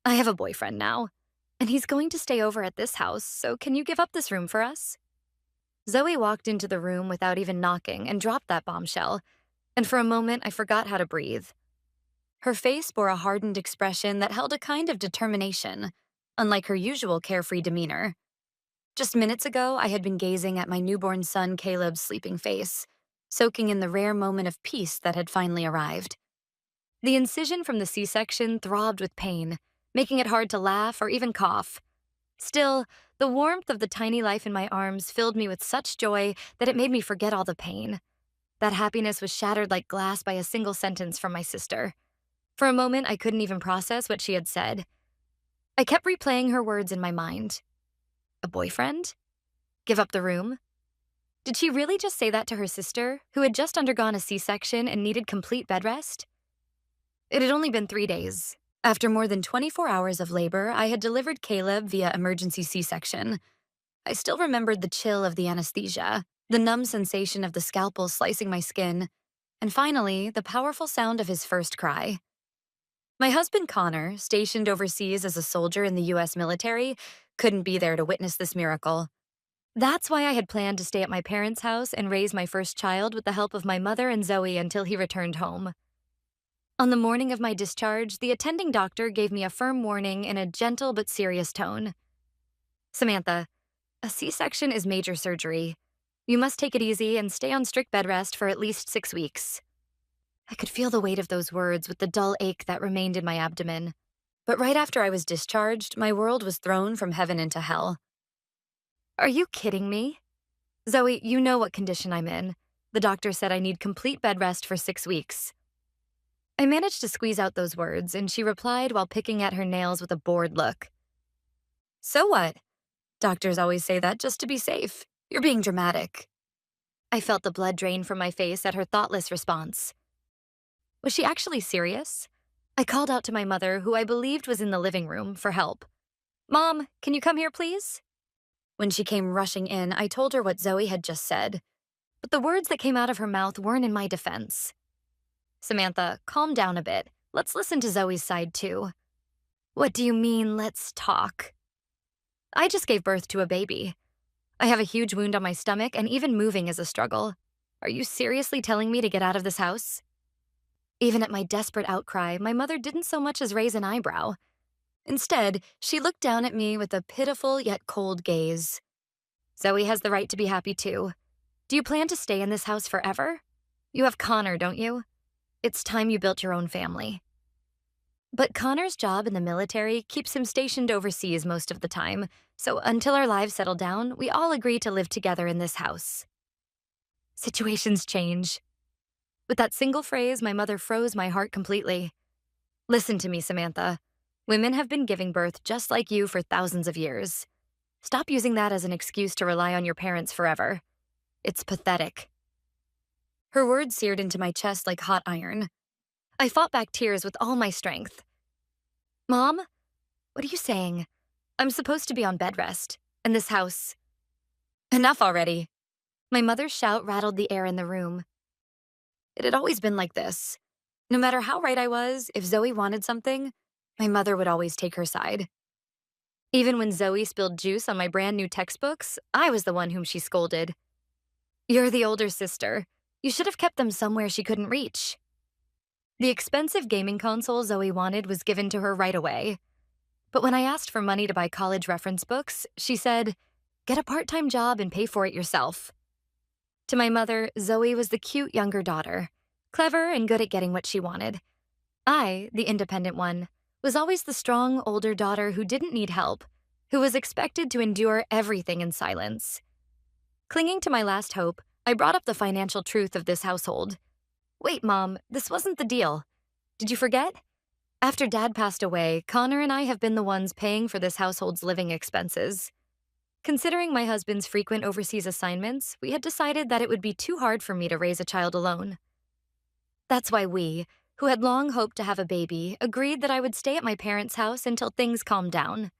I have a boyfriend now, and he's going to stay over at this house, so can you give up this room for us? Zoe walked into the room without even knocking and dropped that bombshell, and for a moment I forgot how to breathe. Her face bore a hardened expression that held a kind of determination, unlike her usual carefree demeanor. Just minutes ago, I had been gazing at my newborn son Caleb's sleeping face, soaking in the rare moment of peace that had finally arrived. The incision from the C-section throbbed with pain, making it hard to laugh or even cough. Still, the warmth of the tiny life in my arms filled me with such joy that it made me forget all the pain. That happiness was shattered like glass by a single sentence from my sister. For a moment, I couldn't even process what she had said. I kept replaying her words in my mind. A boyfriend? Give up the room? Did she really just say that to her sister, who had just undergone a C-section and needed complete bed rest? It had only been 3 days. After more than 24 hours of labor, I had delivered Caleb via emergency C-section. I still remembered the chill of the anesthesia, the numb sensation of the scalpel slicing my skin, and finally, the powerful sound of his first cry. My husband Connor, stationed overseas as a soldier in the U.S. military, couldn't be there to witness this miracle. That's why I had planned to stay at my parents' house and raise my first child with the help of my mother and Zoe until he returned home. On the morning of my discharge, the attending doctor gave me a firm warning in a gentle but serious tone. Samantha, a C-section is major surgery. You must take it easy and stay on strict bed rest for at least 6 weeks. I could feel the weight of those words with the dull ache that remained in my abdomen. But right after I was discharged, my world was thrown from heaven into hell. Are you kidding me? Zoe, you know what condition I'm in. The doctor said I need complete bed rest for 6 weeks. I managed to squeeze out those words, and she replied while picking at her nails with a bored look. So what? Doctors always say that just to be safe. You're being dramatic. I felt the blood drain from my face at her thoughtless response. Was she actually serious? I called out to my mother, who I believed was in the living room, for help. Mom, can you come here, please? When she came rushing in, I told her what Zoe had just said. But the words that came out of her mouth weren't in my defense. Samantha, calm down a bit. Let's listen to Zoe's side, too. What do you mean, let's talk? I just gave birth to a baby. I have a huge wound on my stomach, and even moving is a struggle. Are you seriously telling me to get out of this house? Even at my desperate outcry, my mother didn't so much as raise an eyebrow. Instead, she looked down at me with a pitiful yet cold gaze. Zoe has the right to be happy, too. Do you plan to stay in this house forever? You have Connor, don't you? It's time you built your own family. But Connor's job in the military keeps him stationed overseas most of the time, so until our lives settle down, we all agree to live together in this house. Situations change. With that single phrase, my mother froze my heart completely. Listen to me, Samantha. Women have been giving birth just like you for thousands of years. Stop using that as an excuse to rely on your parents forever. It's pathetic. Her words seared into my chest like hot iron. I fought back tears with all my strength. Mom, what are you saying? I'm supposed to be on bed rest, and this house. Enough already. My mother's shout rattled the air in the room. It had always been like this. No matter how right I was, if Zoe wanted something, my mother would always take her side. Even when Zoe spilled juice on my brand new textbooks, I was the one whom she scolded. You're the older sister. You should have kept them somewhere she couldn't reach. The expensive gaming console Zoe wanted was given to her right away. But when I asked for money to buy college reference books, she said, get a part-time job and pay for it yourself. To my mother, Zoe was the cute younger daughter, clever and good at getting what she wanted. I, the independent one, was always the strong older daughter who didn't need help, who was expected to endure everything in silence. Clinging to my last hope, I brought up the financial truth of this household. Wait, Mom, this wasn't the deal. Did you forget? After Dad passed away, Connor and I have been the ones paying for this household's living expenses. Considering my husband's frequent overseas assignments, we had decided that it would be too hard for me to raise a child alone. That's why we, who had long hoped to have a baby, agreed that I would stay at my parents' house until things calmed down.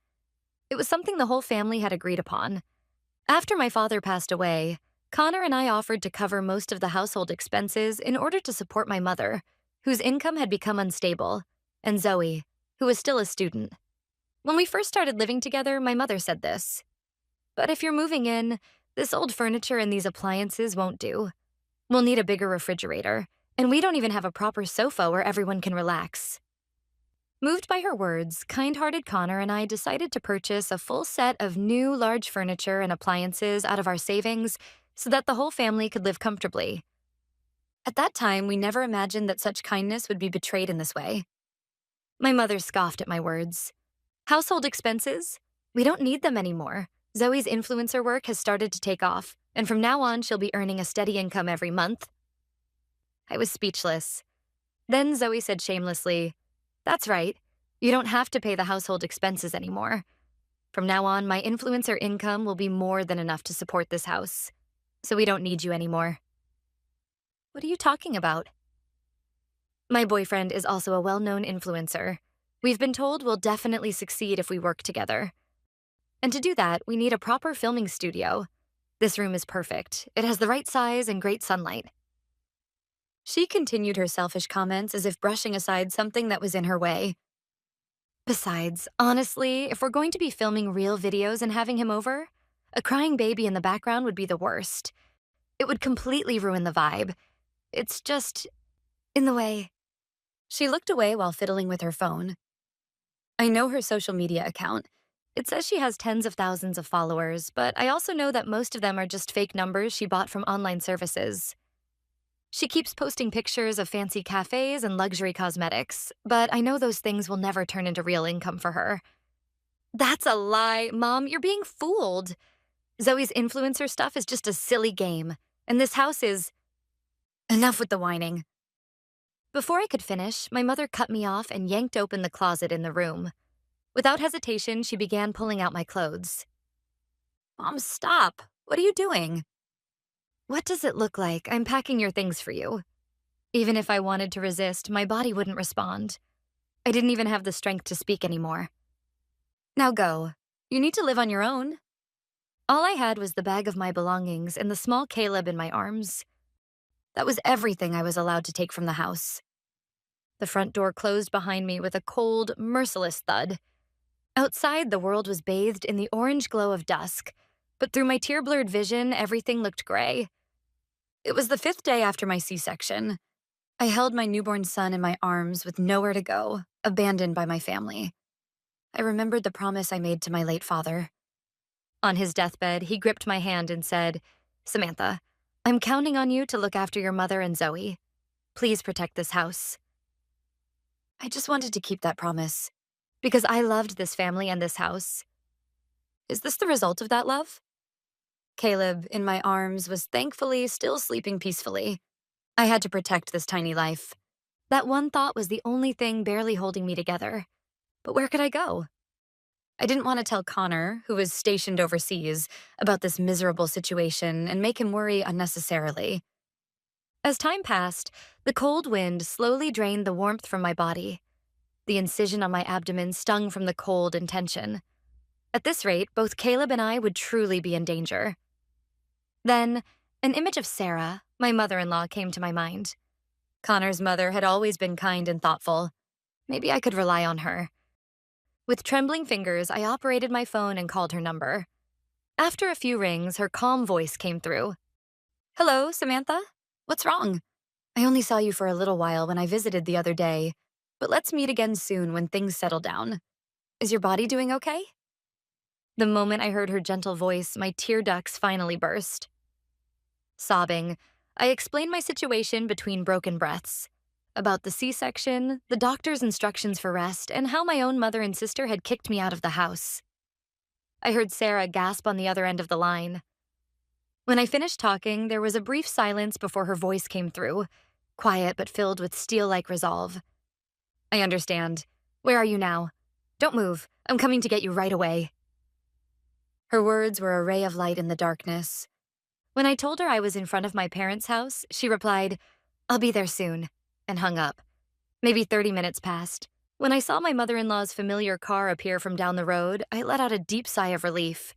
It was something the whole family had agreed upon. After my father passed away, Connor and I offered to cover most of the household expenses in order to support my mother, whose income had become unstable, and Zoe, who was still a student. When we first started living together, my mother said this. But if you're moving in, this old furniture and these appliances won't do. We'll need a bigger refrigerator, and we don't even have a proper sofa where everyone can relax. Moved by her words, kind-hearted Connor and I decided to purchase a full set of new large furniture and appliances out of our savings so that the whole family could live comfortably. At that time, we never imagined that such kindness would be betrayed in this way. My mother scoffed at my words. Household expenses? We don't need them anymore. Zoe's influencer work has started to take off, and from now on, she'll be earning a steady income every month. I was speechless. Then Zoe said shamelessly, That's right. You don't have to pay the household expenses anymore. From now on, my influencer income will be more than enough to support this house. So we don't need you anymore. What are you talking about? My boyfriend is also a well-known influencer. We've been told we'll definitely succeed if we work together. And to do that, we need a proper filming studio. This room is perfect. It has the right size and great sunlight. She continued her selfish comments as if brushing aside something that was in her way. Besides, honestly, if we're going to be filming real videos and having him over, a crying baby in the background would be the worst. It would completely ruin the vibe. It's just in the way. She looked away while fiddling with her phone. I know her social media account. It says she has tens of thousands of followers, but I also know that most of them are just fake numbers she bought from online services. She keeps posting pictures of fancy cafes and luxury cosmetics, but I know those things will never turn into real income for her. That's a lie, Mom. You're being fooled. Zoe's influencer stuff is just a silly game, and this house is... Enough with the whining. Before I could finish, my mother cut me off and yanked open the closet in the room. Without hesitation, she began pulling out my clothes. Mom, stop. What are you doing? What does it look like? I'm packing your things for you. Even if I wanted to resist, my body wouldn't respond. I didn't even have the strength to speak anymore. Now go. You need to live on your own. All I had was the bag of my belongings and the small Caleb in my arms. That was everything I was allowed to take from the house. The front door closed behind me with a cold, merciless thud. Outside, the world was bathed in the orange glow of dusk, but through my tear-blurred vision, everything looked gray. It was the 5th day after my C-section. I held my newborn son in my arms with nowhere to go, abandoned by my family. I remembered the promise I made to my late father. On his deathbed, he gripped my hand and said, Samantha, I'm counting on you to look after your mother and Zoe. Please protect this house. I just wanted to keep that promise, because I loved this family and this house. Is this the result of that love? Caleb, in my arms, was thankfully still sleeping peacefully. I had to protect this tiny life. That one thought was the only thing barely holding me together. But where could I go? I didn't want to tell Connor, who was stationed overseas, about this miserable situation and make him worry unnecessarily. As time passed, the cold wind slowly drained the warmth from my body. The incision on my abdomen stung from the cold and tension. At this rate, both Caleb and I would truly be in danger. Then, an image of Sarah, my mother-in-law, came to my mind. Connor's mother had always been kind and thoughtful. Maybe I could rely on her. With trembling fingers, I operated my phone and called her number. After a few rings, her calm voice came through. Hello, Samantha? What's wrong? I only saw you for a little while when I visited the other day, but let's meet again soon when things settle down. Is your body doing okay? The moment I heard her gentle voice, my tear ducts finally burst. Sobbing, I explained my situation between broken breaths. About the C-section, the doctor's instructions for rest, and how my own mother and sister had kicked me out of the house. I heard Sarah gasp on the other end of the line. When I finished talking, there was a brief silence before her voice came through, quiet but filled with steel-like resolve. I understand. Where are you now? Don't move. I'm coming to get you right away. Her words were a ray of light in the darkness. When I told her I was in front of my parents' house, she replied, I'll be there soon, and hung up. Maybe 30 minutes passed. When I saw my mother-in-law's familiar car appear from down the road, I let out a deep sigh of relief.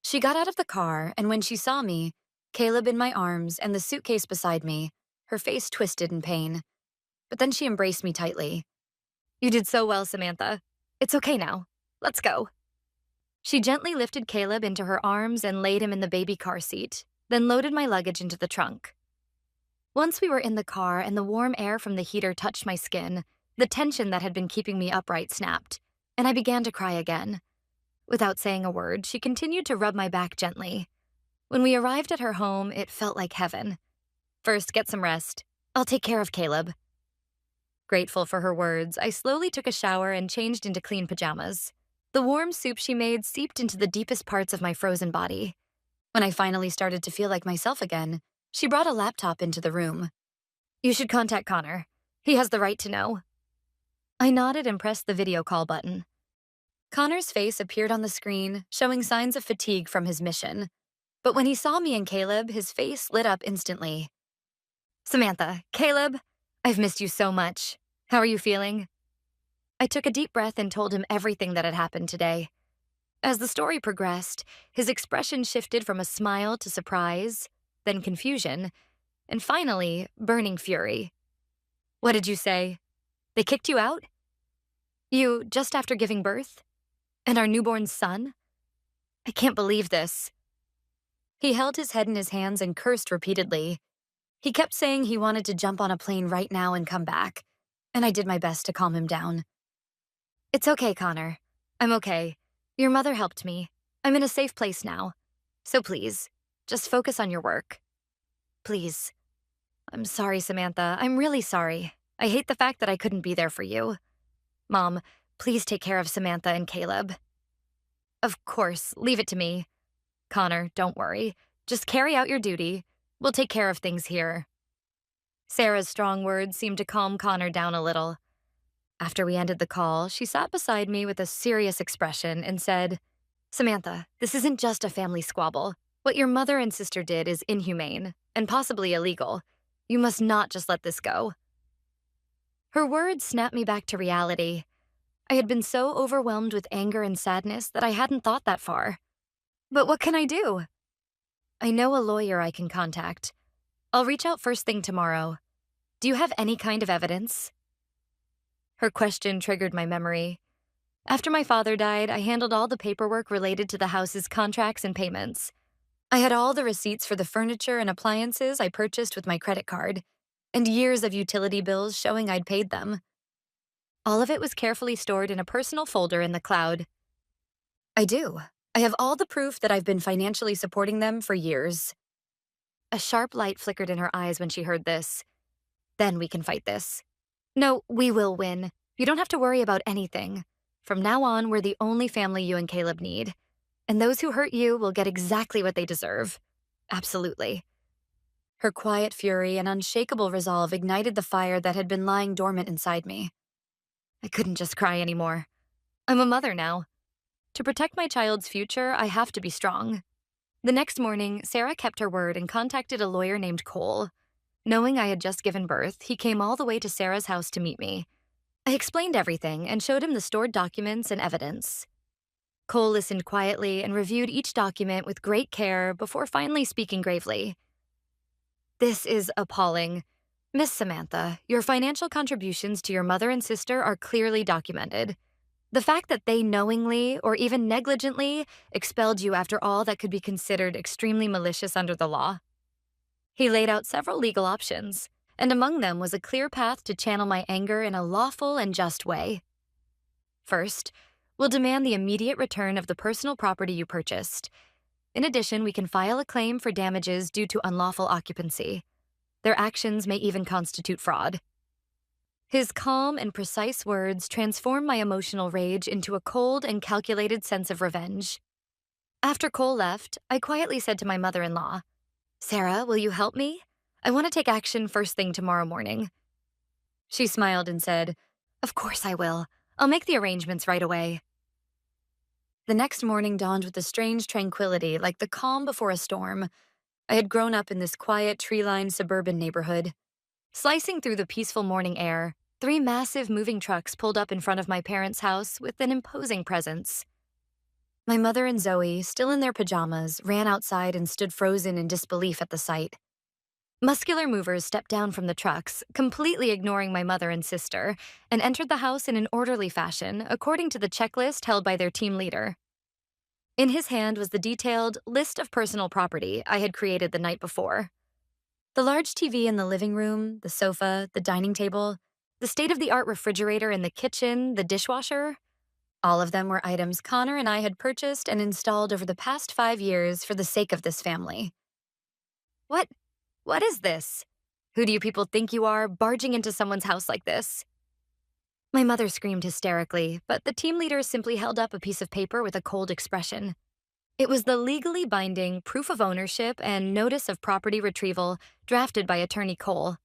She got out of the car, and when she saw me, Caleb in my arms and the suitcase beside me, her face twisted in pain. But then she embraced me tightly. You did so well, Samantha. It's okay now. Let's go. She gently lifted Caleb into her arms and laid him in the baby car seat, then loaded my luggage into the trunk. Once we were in the car and the warm air from the heater touched my skin, the tension that had been keeping me upright snapped, and I began to cry again. Without saying a word, she continued to rub my back gently. When we arrived at her home, it felt like heaven. First, get some rest. I'll take care of Caleb. Grateful for her words, I slowly took a shower and changed into clean pajamas. The warm soup she made seeped into the deepest parts of my frozen body. When I finally started to feel like myself again, she brought a laptop into the room. You should contact Connor. He has the right to know. I nodded and pressed the video call button. Connor's face appeared on the screen, showing signs of fatigue from his mission. But when he saw me and Caleb, his face lit up instantly. Samantha, Caleb, I've missed you so much. How are you feeling? I took a deep breath and told him everything that had happened today. As the story progressed, his expression shifted from a smile to surprise, then confusion, and finally, burning fury. What did you say? They kicked you out? You, just after giving birth? And our newborn son? I can't believe this. He held his head in his hands and cursed repeatedly. He kept saying he wanted to jump on a plane right now and come back, and I did my best to calm him down. It's okay, Connor. I'm okay. Your mother helped me. I'm in a safe place now. So please, just focus on your work. Please. I'm sorry, Samantha. I'm really sorry. I hate the fact that I couldn't be there for you. Mom, please take care of Samantha and Caleb. Of course, leave it to me. Connor, don't worry. Just carry out your duty. We'll take care of things here. Sarah's strong words seemed to calm Connor down a little. After we ended the call, she sat beside me with a serious expression and said, Samantha, this isn't just a family squabble. What your mother and sister did is inhumane and possibly illegal. You must not just let this go. Her words snapped me back to reality. I had been so overwhelmed with anger and sadness that I hadn't thought that far. But what can I do? I know a lawyer I can contact. I'll reach out first thing tomorrow. Do you have any kind of evidence? Her question triggered my memory. After my father died, I handled all the paperwork related to the house's contracts and payments. I had all the receipts for the furniture and appliances I purchased with my credit card, and years of utility bills showing I'd paid them. All of it was carefully stored in a personal folder in the cloud. I do. I have all the proof that I've been financially supporting them for years. A sharp light flickered in her eyes when she heard this. Then we can fight this. No, we will win. You don't have to worry about anything. From now on, we're the only family you and Caleb need. And those who hurt you will get exactly what they deserve. Absolutely. Her quiet fury and unshakable resolve ignited the fire that had been lying dormant inside me. I couldn't just cry anymore. I'm a mother now. To protect my child's future, I have to be strong. The next morning, Sarah kept her word and contacted a lawyer named Cole. Knowing I had just given birth, he came all the way to Sarah's house to meet me. I explained everything and showed him the stored documents and evidence. Cole listened quietly and reviewed each document with great care before finally speaking gravely. This is appalling. Miss Samantha, your financial contributions to your mother and sister are clearly documented. The fact that they knowingly or even negligently expelled you after all that could be considered extremely malicious under the law. He laid out several legal options, and among them was a clear path to channel my anger in a lawful and just way. First, we'll demand the immediate return of the personal property you purchased. In addition, we can file a claim for damages due to unlawful occupancy. Their actions may even constitute fraud. His calm and precise words transformed my emotional rage into a cold and calculated sense of revenge. After Cole left, I quietly said to my mother-in-law, Sarah, will you help me? I want to take action first thing tomorrow morning. She smiled and said, Of course I will. I'll make the arrangements right away. The next morning dawned with a strange tranquility, like the calm before a storm. I had grown up in this quiet, tree-lined suburban neighborhood. Slicing through the peaceful morning air, 3 massive moving trucks pulled up in front of my parents' house with an imposing presence. My mother and Zoe, still in their pajamas, ran outside and stood frozen in disbelief at the sight. Muscular movers stepped down from the trucks, completely ignoring my mother and sister, and entered the house in an orderly fashion, according to the checklist held by their team leader. In his hand was the detailed list of personal property I had created the night before. The large TV in the living room, the sofa, the dining table, the state-of-the-art refrigerator in the kitchen, the dishwasher, all of them were items Connor and I had purchased and installed over the past 5 years for the sake of this family. What? What is this? Who do you people think you are, barging into someone's house like this? My mother screamed hysterically, but the team leader simply held up a piece of paper with a cold expression. It was the legally binding proof of ownership and notice of property retrieval drafted by Attorney Cole.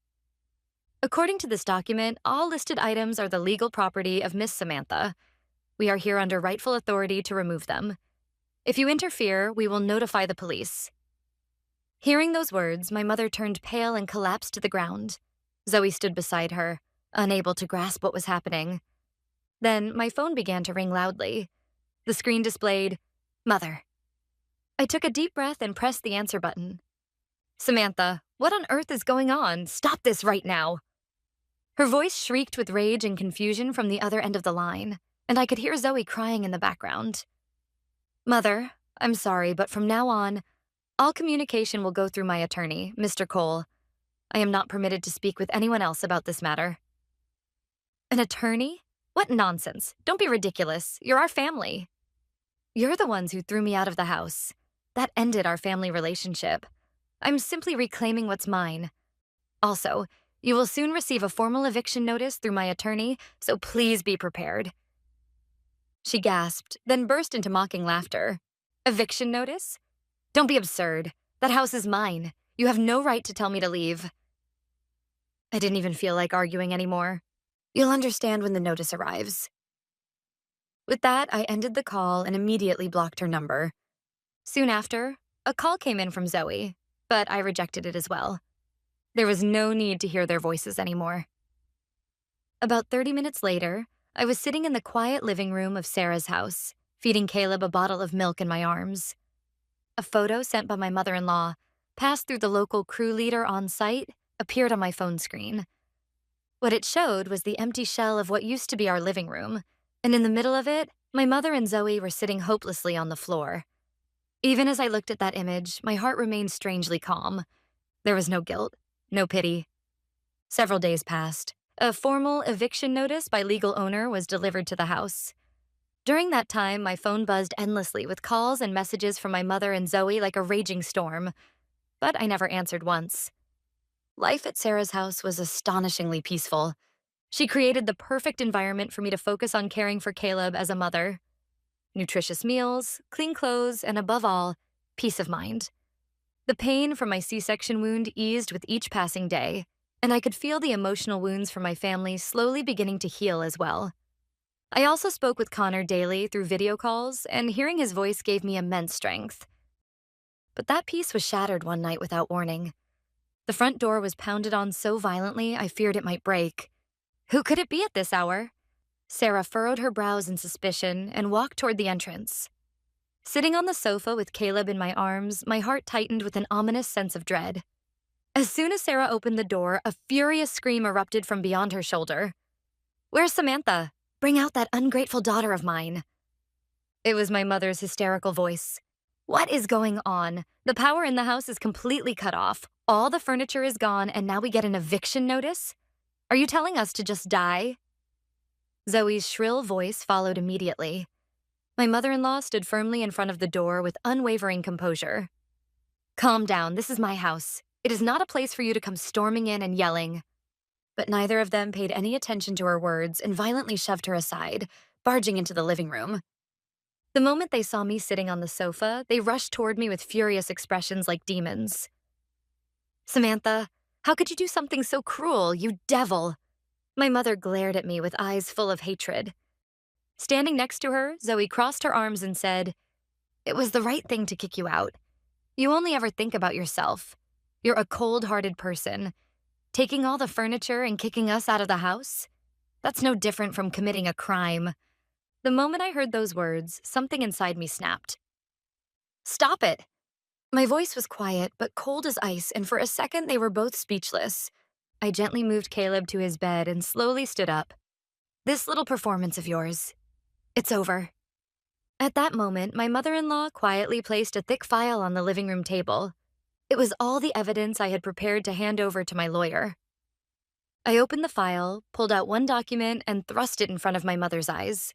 According to this document, all listed items are the legal property of Miss Samantha. We are here under rightful authority to remove them. If you interfere, we will notify the police. Hearing those words, my mother turned pale and collapsed to the ground. Zoe stood beside her, unable to grasp what was happening. Then my phone began to ring loudly. The screen displayed, "Mother." I took a deep breath and pressed the answer button. "Samantha, what on earth is going on? Stop this right now." Her voice shrieked with rage and confusion from the other end of the line, and I could hear Zoe crying in the background. "Mother, I'm sorry, but from now on, all communication will go through my attorney, Mr. Cole. I am not permitted to speak with anyone else about this matter." "An attorney? What nonsense. Don't be ridiculous. You're our family." "You're the ones who threw me out of the house. That ended our family relationship. I'm simply reclaiming what's mine. Also, you will soon receive a formal eviction notice through my attorney, so please be prepared." She gasped, then burst into mocking laughter. "Eviction notice? Don't be absurd. That house is mine. You have no right to tell me to leave." I didn't even feel like arguing anymore. "You'll understand when the notice arrives." With that, I ended the call and immediately blocked her number. Soon after, a call came in from Zoe, but I rejected it as well. There was no need to hear their voices anymore. About 30 minutes later, I was sitting in the quiet living room of Sarah's house, feeding Caleb a bottle of milk in my arms. A photo sent by my mother-in-law, passed through the local crew leader on site, appeared on my phone screen. What it showed was the empty shell of what used to be our living room, and in the middle of it, my mother and Zoe were sitting hopelessly on the floor. Even as I looked at that image, my heart remained strangely calm. There was no guilt, no pity. Several days passed. A formal eviction notice by legal owner was delivered to the house. During that time, my phone buzzed endlessly with calls and messages from my mother and Zoe like a raging storm, but I never answered once. Life at Sarah's house was astonishingly peaceful. She created the perfect environment for me to focus on caring for Caleb as a mother. Nutritious meals, clean clothes, and above all, peace of mind. The pain from my C-section wound eased with each passing day, and I could feel the emotional wounds from my family slowly beginning to heal as well. I also spoke with Connor daily through video calls, and hearing his voice gave me immense strength. But that peace was shattered one night without warning. The front door was pounded on so violently I feared it might break. Who could it be at this hour? Sarah furrowed her brows in suspicion and walked toward the entrance. Sitting on the sofa with Caleb in my arms, my heart tightened with an ominous sense of dread. As soon as Sarah opened the door, a furious scream erupted from beyond her shoulder. "Where's Samantha? Bring out that ungrateful daughter of mine." It was my mother's hysterical voice. "What is going on? The power in the house is completely cut off. All the furniture is gone, and now we get an eviction notice? Are you telling us to just die?" Zoe's shrill voice followed immediately. My mother-in-law stood firmly in front of the door with unwavering composure. "Calm down, this is my house. It is not a place for you to come storming in and yelling." But neither of them paid any attention to her words and violently shoved her aside, barging into the living room. The moment they saw me sitting on the sofa, they rushed toward me with furious expressions like demons. "Samantha, how could you do something so cruel, you devil?" My mother glared at me with eyes full of hatred. Standing next to her, Zoe crossed her arms and said, "It was the right thing to kick you out. You only ever think about yourself. You're a cold-hearted person. Taking all the furniture and kicking us out of the house? That's no different from committing a crime." The moment I heard those words, something inside me snapped. "Stop it!" My voice was quiet, but cold as ice, and for a second they were both speechless. I gently moved Caleb to his bed and slowly stood up. This little performance of yours, it's over. At that moment, my mother-in-law quietly placed a thick file on the living room table. It was all the evidence I had prepared to hand over to my lawyer. I opened the file, pulled out one document, and thrust it in front of my mother's eyes.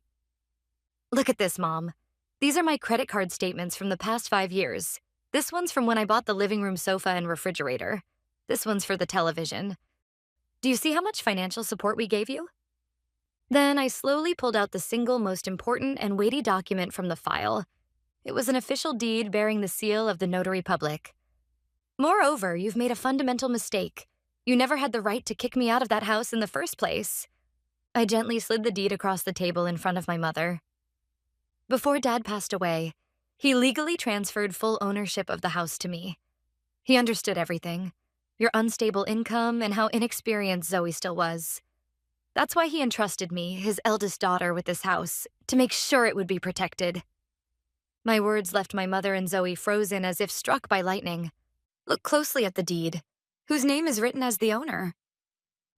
Look at this, Mom. These are my credit card statements from the past 5 years. This one's from when I bought the living room sofa and refrigerator. This one's for the television. Do you see how much financial support we gave you? Then I slowly pulled out the single most important and weighty document from the file. It was an official deed bearing the seal of the notary public. Moreover, you've made a fundamental mistake. You never had the right to kick me out of that house in the first place. I gently slid the deed across the table in front of my mother. Before Dad passed away, he legally transferred full ownership of the house to me. He understood everything, your unstable income and how inexperienced Zoe still was. That's why he entrusted me, his eldest daughter, with this house, to make sure it would be protected. My words left my mother and Zoe frozen as if struck by lightning. Look closely at the deed. Whose name is written as the owner?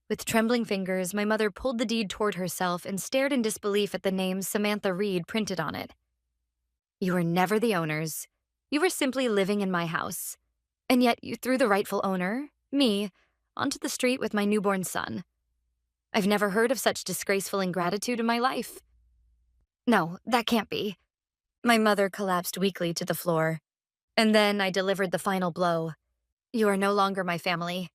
With trembling fingers, my mother pulled the deed toward herself and stared in disbelief at the name Samantha Reed printed on it. You were never the owners. You were simply living in my house. And yet you threw the rightful owner, me, onto the street with my newborn son. I've never heard of such disgraceful ingratitude in my life. No, that can't be. My mother collapsed weakly to the floor. And then I delivered the final blow. You are no longer my family.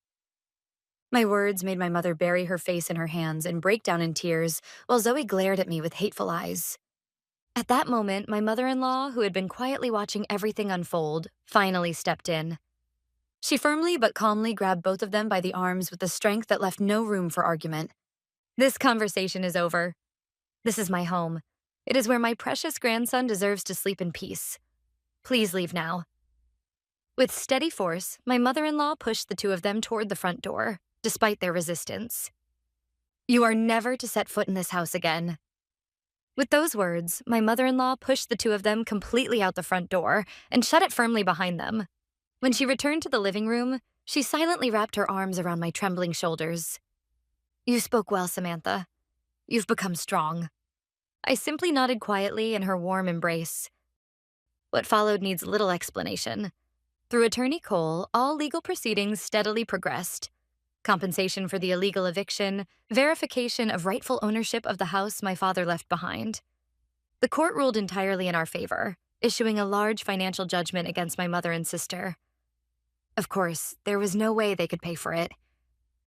My words made my mother bury her face in her hands and break down in tears, while Zoe glared at me with hateful eyes. At that moment, my mother-in-law, who had been quietly watching everything unfold, finally stepped in. She firmly but calmly grabbed both of them by the arms with a strength that left no room for argument. This conversation is over. This is my home. It is where my precious grandson deserves to sleep in peace. Please leave now. With steady force, my mother-in-law pushed the two of them toward the front door, despite their resistance. You are never to set foot in this house again. With those words, my mother-in-law pushed the two of them completely out the front door and shut it firmly behind them. When she returned to the living room, she silently wrapped her arms around my trembling shoulders. You spoke well, Samantha. You've become strong. I simply nodded quietly in her warm embrace. What followed needs little explanation. Through Attorney Cole, all legal proceedings steadily progressed. Compensation for the illegal eviction, verification of rightful ownership of the house my father left behind. The court ruled entirely in our favor, issuing a large financial judgment against my mother and sister. Of course, there was no way they could pay for it.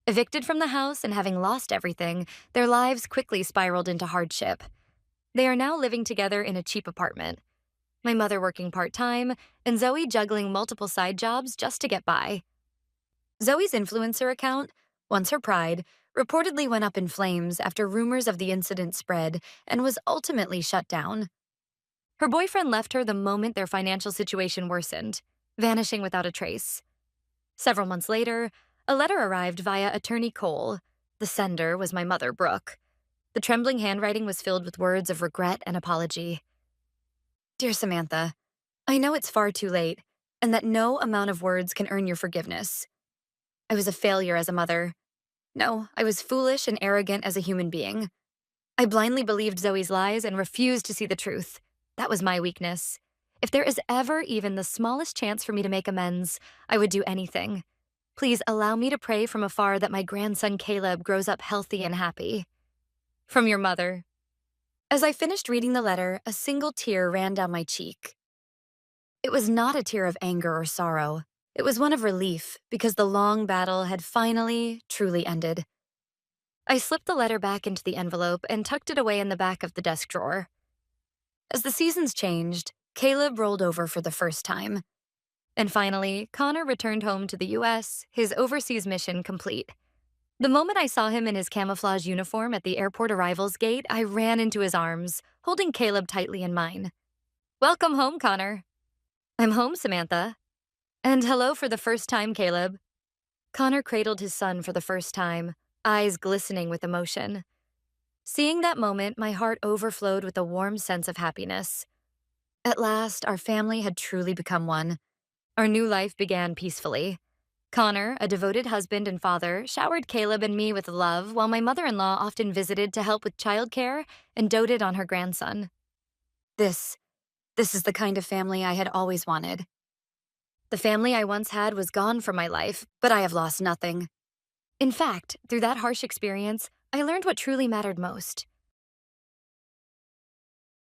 Evicted from the house and having lost everything, their lives quickly spiraled into hardship. They are now living together in a cheap apartment. My mother working part-time, and Zoe juggling multiple side jobs just to get by. Zoe's influencer account, once her pride, reportedly went up in flames after rumors of the incident spread and was ultimately shut down. Her boyfriend left her the moment their financial situation worsened, vanishing without a trace. Several months later, a letter arrived via Attorney Cole. The sender was my mother, Brooke. The trembling handwriting was filled with words of regret and apology. Dear Samantha, I know it's far too late, and that no amount of words can earn your forgiveness. I was a failure as a mother. No, I was foolish and arrogant as a human being. I blindly believed Zoe's lies and refused to see the truth. That was my weakness. If there is ever even the smallest chance for me to make amends, I would do anything. Please allow me to pray from afar that my grandson Caleb grows up healthy and happy. From your mother. As I finished reading the letter, a single tear ran down my cheek. It was not a tear of anger or sorrow. It was one of relief, because the long battle had finally, truly ended. I slipped the letter back into the envelope and tucked it away in the back of the desk drawer. As the seasons changed, Caleb rolled over for the first time. And finally, Connor returned home to the U.S., his overseas mission complete. The moment I saw him in his camouflage uniform at the airport arrivals gate, I ran into his arms, holding Caleb tightly in mine. Welcome home, Connor. I'm home, Samantha. And hello for the first time, Caleb. Connor cradled his son for the first time, eyes glistening with emotion. Seeing that moment, my heart overflowed with a warm sense of happiness. At last, our family had truly become one. Our new life began peacefully. Connor, a devoted husband and father, showered Caleb and me with love, while my mother in law often visited to help with childcare and doted on her grandson. This, this is the kind of family I had always wanted. The family I once had was gone from my life, but I have lost nothing. In fact, through that harsh experience, I learned what truly mattered most: